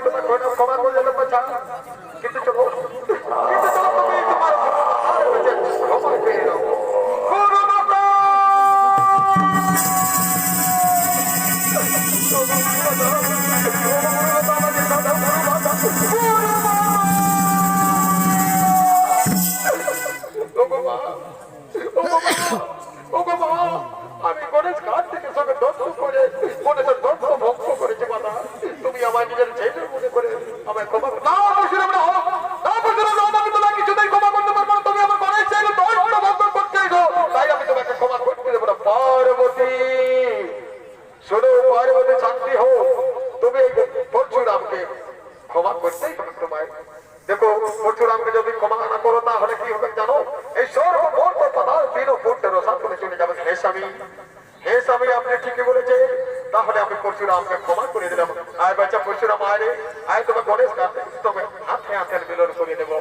তোমার ক্ষমা করে দিলাম বাছা, কিন্তু চলো তুমি তোমার ক্ষমা পেয়ে নাও। আমি গণেশ ঘাট থেকে সঙ্গে দর্শন করে গণেশের দর্শ ভক্ত করেছি বাবা, তুমি আমার নিজের ছেলে মনে করে আমায় ক্ষমা না বসিলাম না হোক না বসিলাম না, আমি তোমাকে কিছুতেই ক্ষমা করতে পারবো না। তুমি আমার গণেশ ছেলে দর্শ ভক্ত করতে গো, তাই আমি তোমাকে ক্ষমা করতে দেবো না। পার্বতী শোনো, পার্বতী শান্তি হোক, তুমি পরশুরামকে ক্ষমা করতেই হবে তোমায়। দেখো পরশুরামকে যদি ক্ষমা না করো তাহলে কি হবে জানো? এই সর্বমোট পাতাল দিন ফুট রসা তুমি চলে যাবে। হে স্বামী, হে স্বামী, আপনি ঠিকই বলেছে। তাহলে আমি পরশুরামকে ক্ষমা করে দিলাম। আয় বাচ্চা পরশুরাম, আয় রে আয়, তোমার গণেশ কাছে তবে হাতে হাতে মিলন করে দেবো।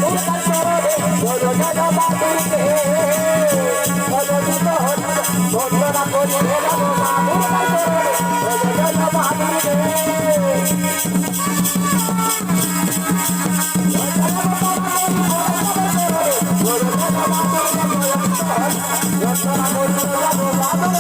Yo, বন্দনা করি হে রাম মা দুর্গার চরণে